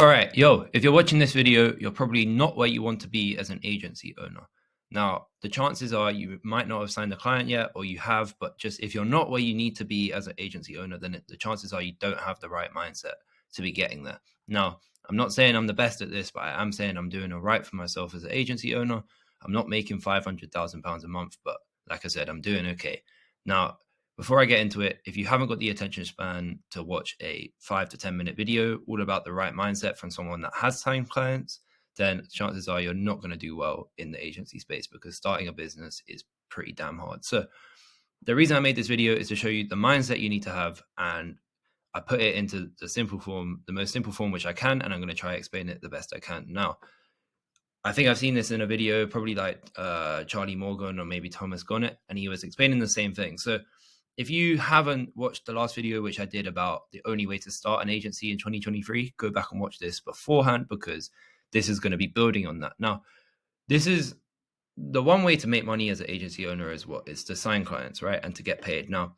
All right, yo, if you're watching this video, you're probably not where you want to be as an agency owner. Now, the chances are you might not have signed a client yet, or you have, but just if you're not where you need to be as an agency owner, then the chances are you don't have the right mindset to be getting there. Now, I'm not saying I'm the best at this, but I am saying I'm doing all right for myself as an agency owner. I'm not making £500,000 a month, but like I said, I'm doing okay. Now, before I get into it, if you haven't got the attention span to watch a 5 to 10 minute video all about the right mindset from someone that has signed clients, then chances are you're not going to do well in the agency space, because starting a business is pretty damn hard. So the reason I made this video is to show you the mindset you need to have, and I put it into the simple form, the most simple form which I can, and I'm going to try to explain it the best I can. Now, I think I've seen this in a video, probably like Charlie Morgan or maybe Thomas Gonnet, and he was explaining the same thing. So if you haven't watched the last video, which I did about the only way to start an agency in 2023, go back and watch this beforehand, because this is going to be building on that. Now, this is the one way to make money as an agency owner is what? Is to sign clients, right? And to get paid. Now,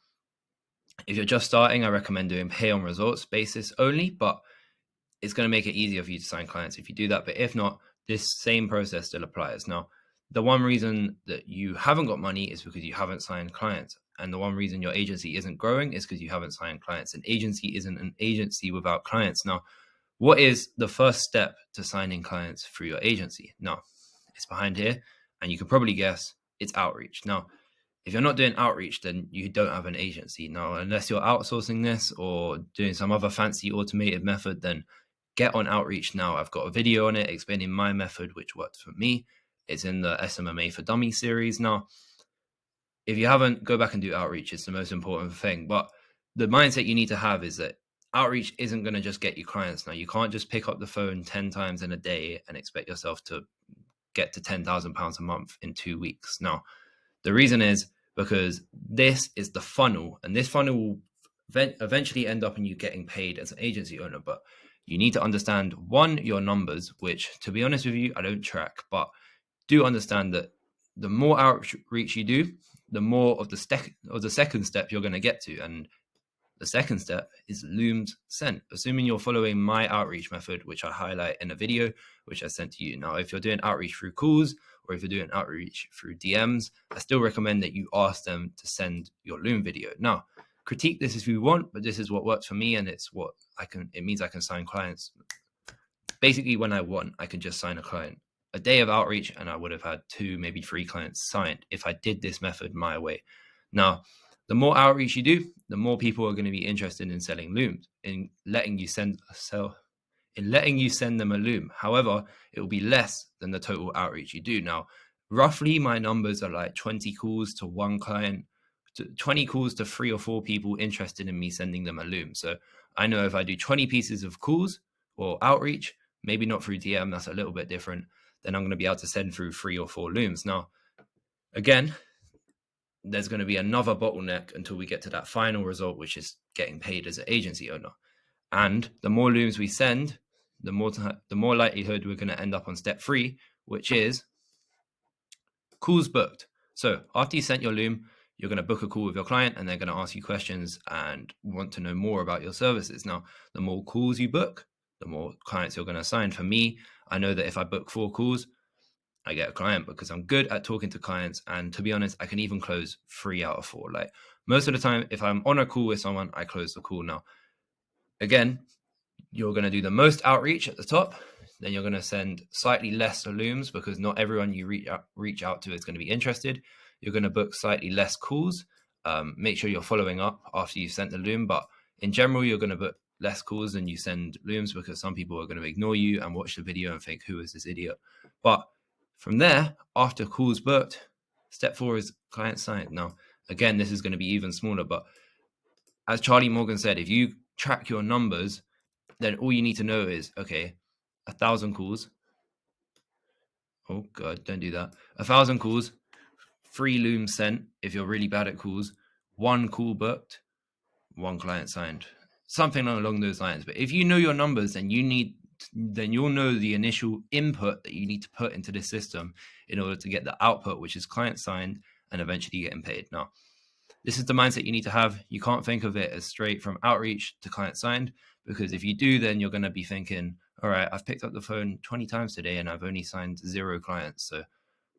if you're just starting, I recommend doing pay on results basis only, but it's going to make it easier for you to sign clients if you do that. But if not, this same process still applies. Now, the one reason that you haven't got money is because you haven't signed clients. And the one reason your agency isn't growing is because you haven't signed clients. An agency isn't an agency without clients. Now, what is the first step to signing clients through your agency? Now, it's behind here, and you can probably guess it's outreach. Now, if you're not doing outreach, then you don't have an agency. Now, unless you're outsourcing this or doing some other fancy automated method, then get on outreach now. I've got a video on it explaining my method, which worked for me. It's in the SMMA for Dummies series. Now, if you haven't, go back and do outreach. It's the most important thing. But the mindset you need to have is that outreach isn't going to just get you clients. Now, you can't just pick up the phone 10 times in a day and expect yourself to get to £10,000 a month in 2 weeks. Now, the reason is because this is the funnel, and this funnel will eventually end up in you getting paid as an agency owner. But you need to understand, one, your numbers, which, to be honest with you, I don't track, but do understand that the more outreach you do, the more of the second step you're going to get to. And the second step is looms sent, assuming you're following my outreach method, which I highlight in a video, which I sent to you. Now, if you're doing outreach through calls or if you're doing outreach through DMs, I still recommend that you ask them to send your loom video. Now, critique this if you want, but this is what works for me, and it's what it means I can sign clients. Basically, when I want, I can just sign a client. A day of outreach, and I would have had 2, maybe 3 clients signed if I did this method my way. Now, the more outreach you do, the more people are going to be interested in selling looms, in letting you send them a loom. However, it will be less than the total outreach you do. Now, roughly my numbers are like 20 calls to 1 client, 20 calls to 3 or 4 people interested in me sending them a loom. So I know if I do 20 pieces of calls or outreach, maybe not through DM, that's a little bit different, then I'm going to be able to send through 3 or 4 looms. Now, again, there's going to be another bottleneck until we get to that final result, which is getting paid as an agency owner. And the more looms we send, the more likelihood we're going to end up on step 3, which is calls booked. So after you sent your loom, you're going to book a call with your client, and they're going to ask you questions and want to know more about your services. Now, the more calls you book, the more clients you're going to sign. For me, I know that if I book 4 calls, I get a client, because I'm good at talking to clients. And to be honest, I can even close 3 out of 4. Like, most of the time, if I'm on a call with someone, I close the call. Now, again, you're going to do the most outreach at the top. Then you're going to send slightly less looms, because not everyone you reach out to is going to be interested. You're going to book slightly less calls. Make sure you're following up after you've sent the loom. But in general, you're going to book less calls than you send looms, because some people are going to ignore you and watch the video and think, who is this idiot? But from there, after calls booked, step 4 is client signed. Now, again, this is going to be even smaller, but as Charlie Morgan said, if you track your numbers, then all you need to know is, okay, 1,000 calls. Oh God, don't do that. 1,000 calls, 3 looms sent if you're really bad at calls, 1 call booked, 1 client signed. Something along those lines. But if you know your numbers, then you'll know the initial input that you need to put into this system in order to get the output, which is client signed and eventually getting paid. Now, this is the mindset you need to have. You can't think of it as straight from outreach to client signed, because if you do, then you're going to be thinking, all right, I've picked up the phone 20 times today and I've only signed 0 clients. So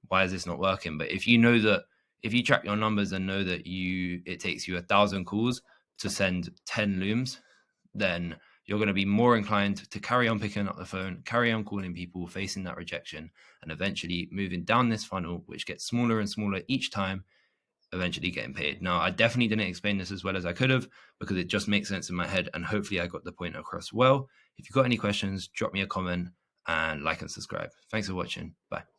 why is this not working? But if you know that, if you track your numbers and know that it takes you 1,000 calls to send 10 looms, then you're going to be more inclined to carry on picking up the phone, carry on calling people, facing that rejection, and eventually moving down this funnel, which gets smaller and smaller each time, eventually getting paid. Now, I definitely didn't explain this as well as I could have, because it just makes sense in my head, and hopefully I got the point across well. If you've got any questions, drop me a comment and like and subscribe. Thanks for watching. Bye.